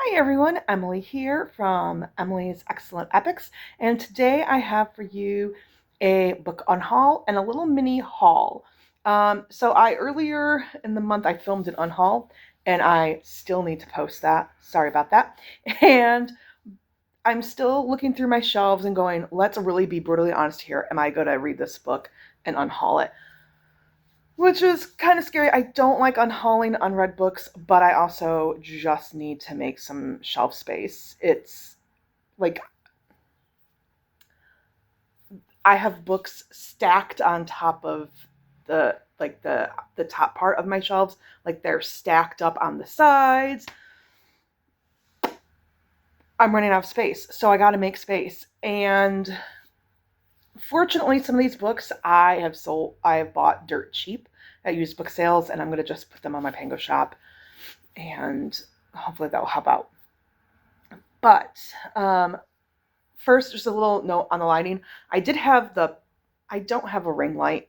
Hi everyone, Emily here from Emily's Excellent Epics, and today I have for you a book unhaul and a little mini haul. Earlier in the month I filmed an unhaul, and I still need to post that. Sorry about that. And I'm still looking through my shelves and going, let's really be brutally honest here. Am I going to read this book and unhaul it? Which is kind of scary. I don't like unhauling unread books, but I also just need to make some shelf space. It's like I have books stacked on top of the top part of my shelves, like they're stacked up on the sides. I'm running out of space, so I got to make space. And fortunately, some of these books I have bought dirt cheap at used book sales, and I'm going to just put them on my Pango shop, and hopefully that will help out. But first, just a little note on the lighting. I don't have a ring light,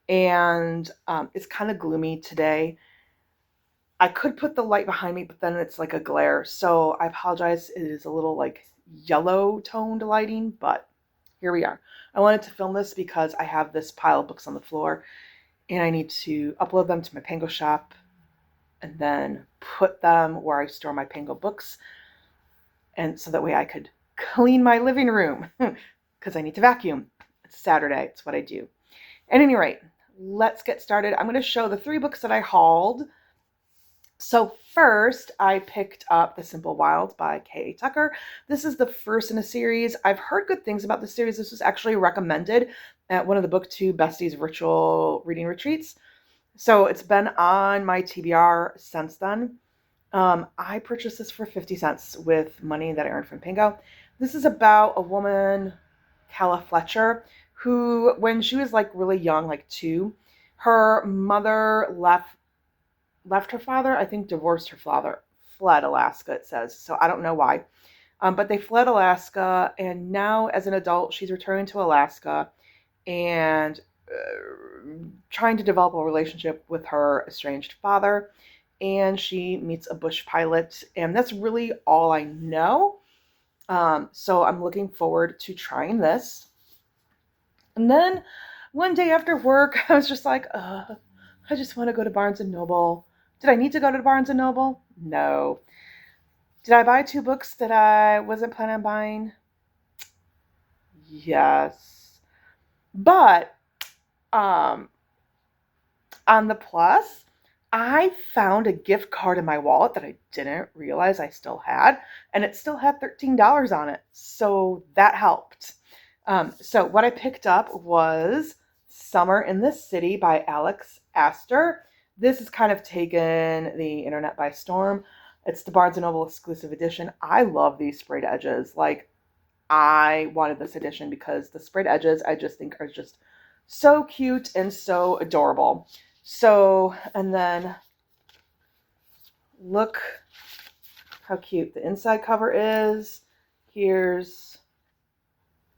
and it's kind of gloomy today. I could put the light behind me, but then it's like a glare. So I apologize. It is a little like yellow toned lighting, but here we are. I wanted to film this because I have this pile of books on the floor, and I need to upload them to my Pango shop and then put them where I store my Pango books. And so that way I could clean my living room because I need to vacuum. It's Saturday. It's what I do. At any rate, let's get started. I'm going to show the 3 books that I hauled. So first, I picked up The Simple Wilds by K.A. Tucker. This is the first in a series. I've heard good things about the series. This was actually recommended at one of the BookTube Besties virtual reading retreats. So it's been on my TBR since then. I purchased this for 50 cents with money that I earned from Pango. This is about a woman, Calla Fletcher, who, when she was like really young, like 2, her mother left her father, I think divorced her father, fled Alaska, it says. So I don't know why. But they fled Alaska, and now as an adult, she's returning to Alaska and trying to develop a relationship with her estranged father. And she meets a bush pilot, and that's really all I know. So I'm looking forward to trying this. And then one day after work, I was just like, I just want to go to Barnes & Noble. Did I need to go to Barnes & Noble? No. Did I buy 2 books that I wasn't planning on buying? Yes. But on the plus, I found a gift card in my wallet that I didn't realize I still had, and it still had $13 on it. So that helped. So what I picked up was Summer in the City by Alex Astor. This has kind of taken the internet by storm. It's the Barnes & Noble exclusive edition. I love these sprayed edges. Like, I wanted this edition because the sprayed edges I just think are just so cute and so adorable. So, and then look how cute the inside cover is. Here's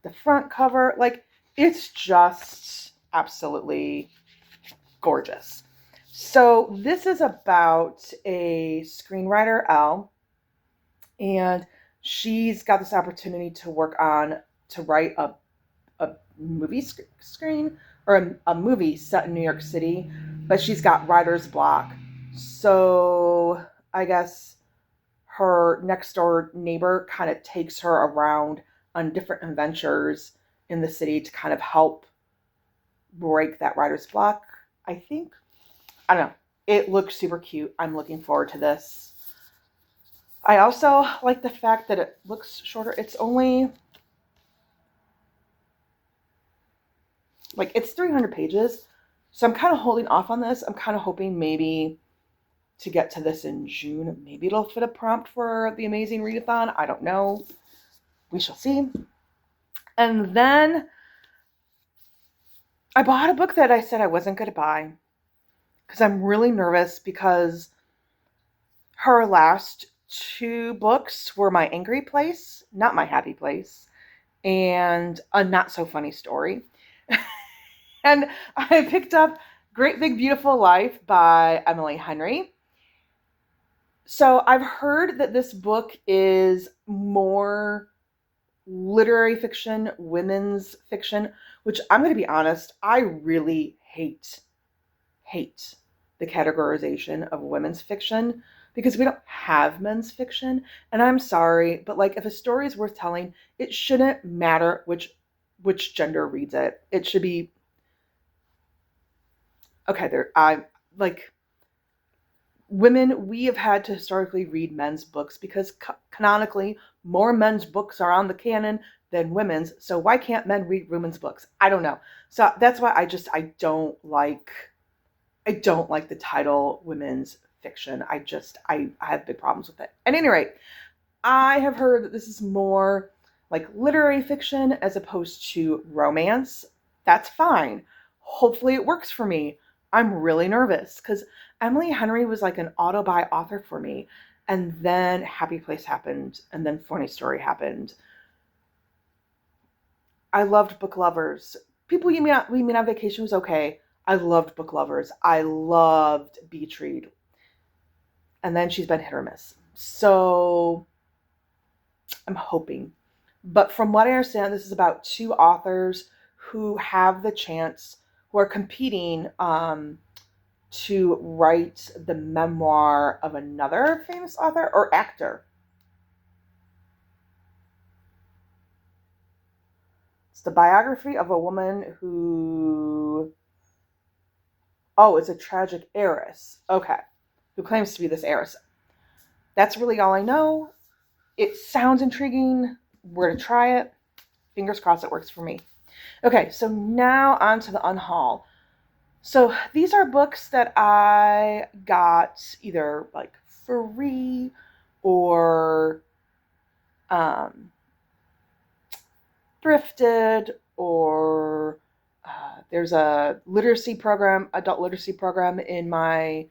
the front cover. Like, it's just absolutely gorgeous. So this is about a screenwriter, Elle, and she's got this opportunity to write a movie screen or a movie set in New York City, but she's got writer's block. So I guess her next door neighbor kind of takes her around on different adventures in the city to kind of help break that writer's block, I think. I don't know. It looks super cute. I'm looking forward to this. I also like the fact that it looks shorter. It's only it's 300 pages. So I'm kind of holding off on this. I'm kind of hoping maybe to get to this in June. Maybe it'll fit a prompt for the Amazing Readathon. I don't know. We shall see. And then I bought a book that I said I wasn't going to buy because I'm really nervous because her last 2 books were My Angry Place, Not My Happy Place, and A Not So Funny Story. And I picked up Great Big Beautiful Life by Emily Henry. So I've heard that this book is more literary fiction, women's fiction, which I'm going to be honest, I really hate the categorization of women's fiction because we don't have men's fiction. And I'm sorry, but like if a story is worth telling, it shouldn't matter which gender reads it. It should be okay. I like women. We have had to historically read men's books because canonically more men's books are on the canon than women's. So why can't men read women's books? I don't know. So that's why I don't like the title women's fiction. I have big problems with it. At any rate, I have heard that this is more like literary fiction as opposed to romance. That's fine. Hopefully it works for me. I'm really nervous because Emily Henry was like an auto-buy author for me. And then Happy Place happened, and then Funny Story happened. I loved Book Lovers. People We Meet on Vacation was okay. I loved Book Lovers. I loved Beach Read. And then she's been hit or miss. So I'm hoping. But from what I understand, this is about two authors who have the chance, who are competing to write the memoir of another famous author or actor. It's the biography of a woman who, oh, it's a tragic heiress. Okay. Who claims to be this heiress. That's really all I know. It sounds intriguing. We're going to try it. Fingers crossed it works for me. Okay, so now on to the unhaul. So these are books that I got either like free or thrifted, or there's a literacy program, adult literacy program in my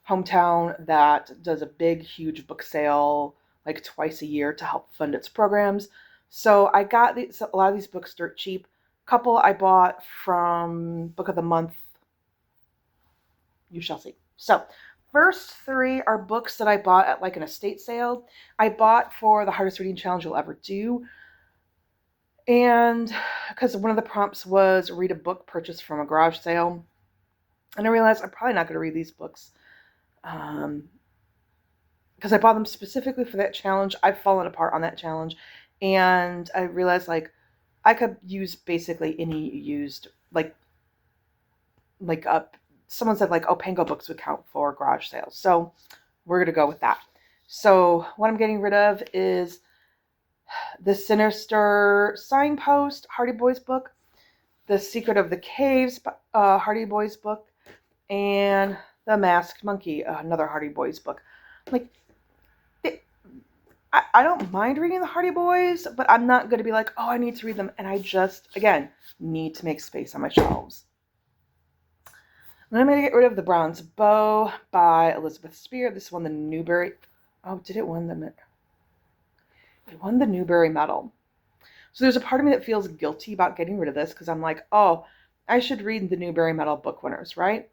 hometown that does a big, huge book sale like twice a year to help fund its programs. So I got a lot of these books dirt cheap. A couple I bought from Book of the Month. You shall see. So first three are books that I bought at like an estate sale. I bought for the hardest reading challenge you'll ever do. And because one of the prompts was read a book purchased from a garage sale. And I realized I'm probably not going to read these books. Because I bought them specifically for that challenge. I've fallen apart on that challenge. And I realized like I could use basically any used, someone said like, oh, Pango books would count for garage sales. So we're going to go with that. So what I'm getting rid of is The Sinister Signpost, Hardy Boys book, The Secret of the Caves, Hardy Boys book, and The Masked Monkey, another Hardy Boys book. Like, I don't mind reading the Hardy Boys, but I'm not going to be like, oh, I need to read them. And I just, again, need to make space on my shelves. And I'm going to get rid of The Bronze Bow by Elizabeth Spear. This won the Newbery. Oh, did it win the... It won the Newbery Medal. So there's a part of me that feels guilty about getting rid of this because I'm like, oh, I should read the Newbery Medal book winners, right?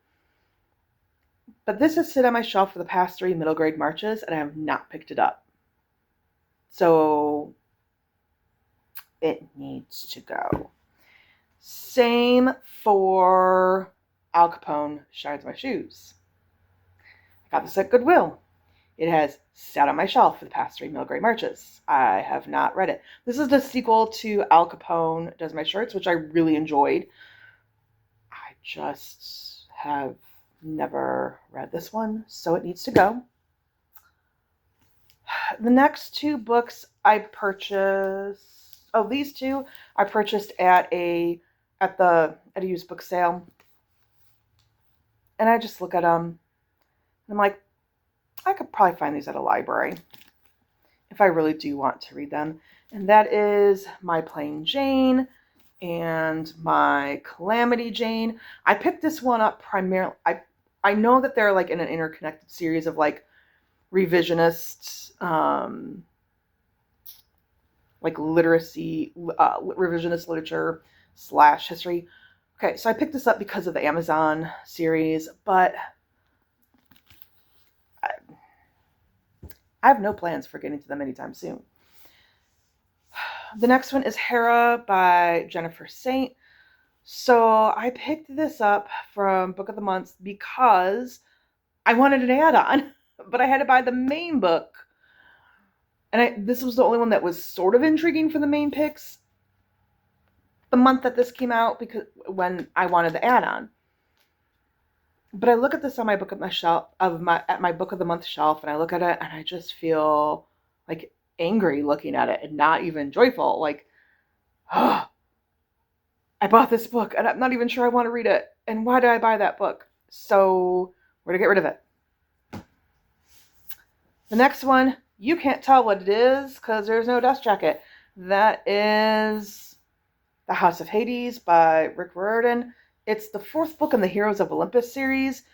But this has sit on my shelf for the past 3 middle grade marches, and I have not picked it up. So it needs to go. Same for Al Capone Shines My Shoes. I got this at Goodwill. It has sat on my shelf for the past 3 middle grade marches. I have not read it. This is the sequel to Al Capone Does My Shirts, which I really enjoyed. I just have never read this one, so it needs to go. The next 2 books I purchased, these 2 I purchased at a used book sale. And I just look at them and I'm like, I could probably find these at a library if I really do want to read them. And that is My Plain Jane and My Calamity Jane. I picked this one up primarily. I know that they're like in an interconnected series of like revisionist, like literacy, revisionist literature / history. Okay, so I picked this up because of the Amazon series, but I have no plans for getting to them anytime soon. The next one is Hera by Jennifer Saint. So I picked this up from Book of the Month because I wanted an add-on, but I had to buy the main book. And this was the only one that was sort of intriguing for the main picks the month that this came out, because when I wanted the add-on. But I look at this on my book at my Book of the Month shelf, and I look at it and I just feel like angry looking at it and not even joyful. Like, oh, I bought this book and I'm not even sure I want to read it. And why did I buy that book? So we're going to get rid of it. The next one, you can't tell what it is because there's no dust jacket. That is The House of Hades by Rick Riordan. It's the 4th book in the Heroes of Olympus series.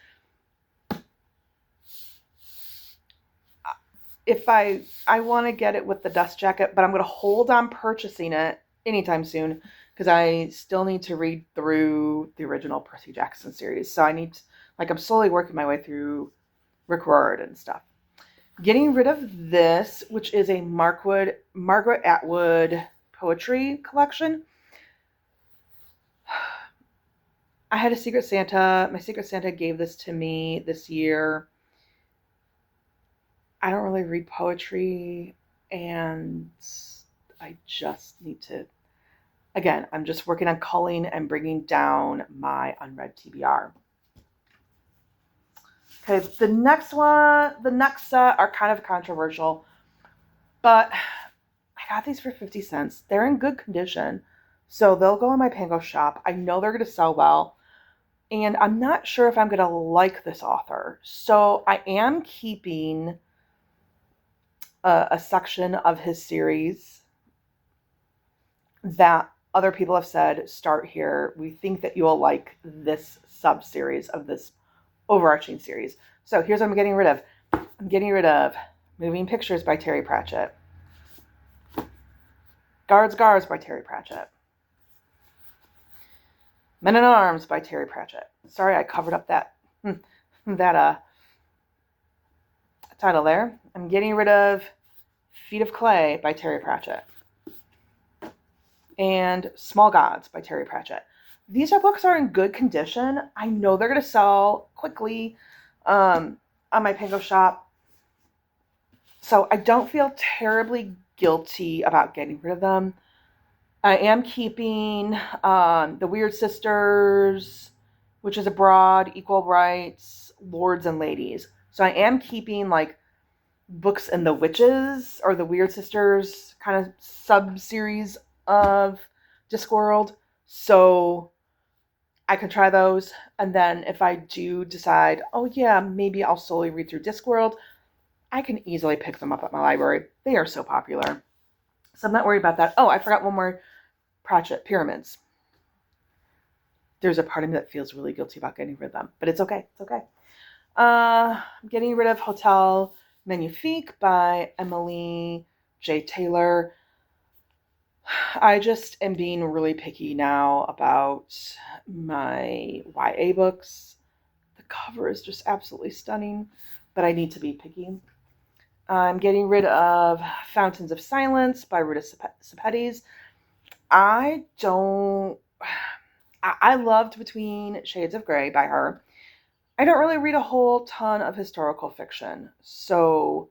If I want to get it with the dust jacket, but I'm going to hold on purchasing it anytime soon because I still need to read through the original Percy Jackson series. So I need to, I'm slowly working my way through Rick Riordan stuff. Getting rid of this, which is a Margaret Atwood poetry collection. I had a Secret Santa. My Secret Santa gave this to me this year. I don't really read poetry, and I just need to, again, I'm just working on culling and bringing down my unread TBR. Okay, the next set are kind of controversial, but I got these for 50 cents. They're in good condition, so they'll go in my Pango shop. I know they're going to sell well, and I'm not sure if I'm going to like this author. So I am keeping a section of his series that other people have said, start here. We think that you'll like this sub-series of this overarching series. So here's what I'm getting rid of. I'm getting rid of Moving Pictures by Terry Pratchett. Guards by Terry Pratchett. Men in Arms by Terry Pratchett. Sorry, I covered up that title there. I'm getting rid of Feet of Clay by Terry Pratchett. And Small Gods by Terry Pratchett. These books are in good condition. I know they're going to sell quickly on my Pango shop. So I don't feel terribly guilty about getting rid of them. I am keeping The Weird Sisters, which is Abroad, Equal Rights, Lords and Ladies. So I am keeping books in the Witches or the Weird Sisters kind of sub-series of Discworld. So I can try those. And then if I do decide, oh yeah, maybe I'll slowly read through Discworld, I can easily pick them up at my library. They are so popular. So I'm not worried about that. Oh, I forgot one more. Pratchett, Pyramids. There's a part of me that feels really guilty about getting rid of them, but it's okay. It's okay. I'm getting rid of Hotel Magnifique by Emily J. Taylor. I just am being really picky now about my YA books. The cover is just absolutely stunning, but I need to be picky. I'm getting rid of Fountains of Silence by Ruta Sepetys. I loved Between Shades of Grey by her. I don't really read a whole ton of historical fiction, so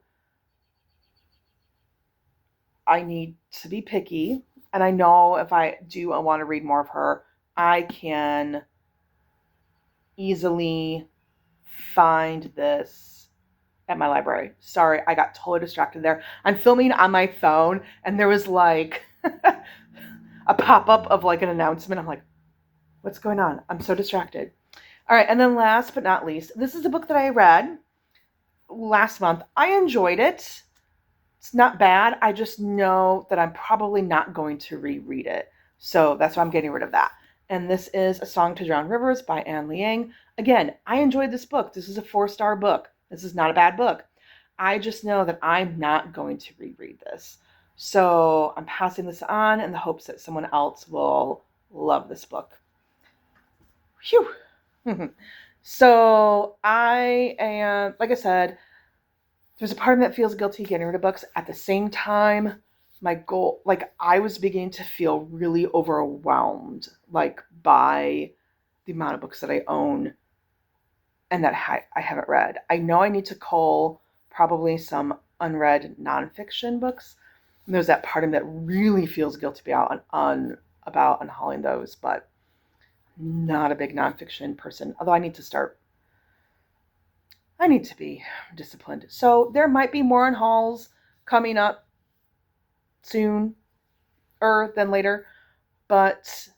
I need to be picky. And I know if I do want to read more of her, I can easily find this at my library. Sorry, I got totally distracted there. I'm filming on my phone, and there was a pop-up of an announcement. I'm like, what's going on? I'm so distracted. All right, and then last but not least, this is a book that I read last month. I enjoyed it. It's not bad. I just know that I'm probably not going to reread it. So that's why I'm getting rid of that. And this is A Song to Drown Rivers by Anne Liang. Again, I enjoyed this book. This is a 4-star book. This is not a bad book. I just know that I'm not going to reread this. So I'm passing this on in the hopes that someone else will love this book. Phew. So I am, like I said, there's a part of me that feels guilty getting rid of books. At the same time, my goal, like I was beginning to feel really overwhelmed, like by the amount of books that I own and that I haven't read. I know I need to cull probably some unread nonfiction books. And there's that part of me that really feels guilty about unhauling those, but not a big nonfiction person. Although I need to be disciplined. So there might be more unhauls coming up soon or than later, but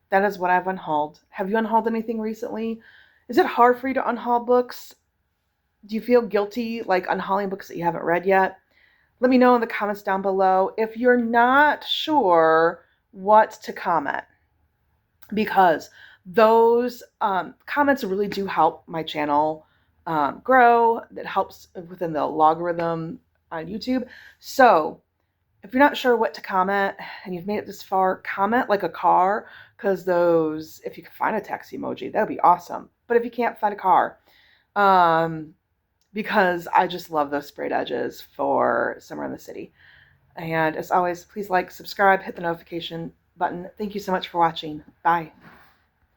that is what I've unhauled. Have you unhauled anything recently? Is it hard for you to unhaul books? Do you feel guilty like unhauling books that you haven't read yet? Let me know in the comments down below if you're not sure what to comment, because those comments really do help my channel grow. That helps within the logarithm on YouTube. So if you're not sure what to comment and you've made it this far, comment like a car, because those, if you can find a taxi emoji, that would be awesome. But if you can't find a car, because I just love those sprayed edges for Summer in the City. And as always, please like, subscribe, hit the notification button. Thank you so much for watching. Bye.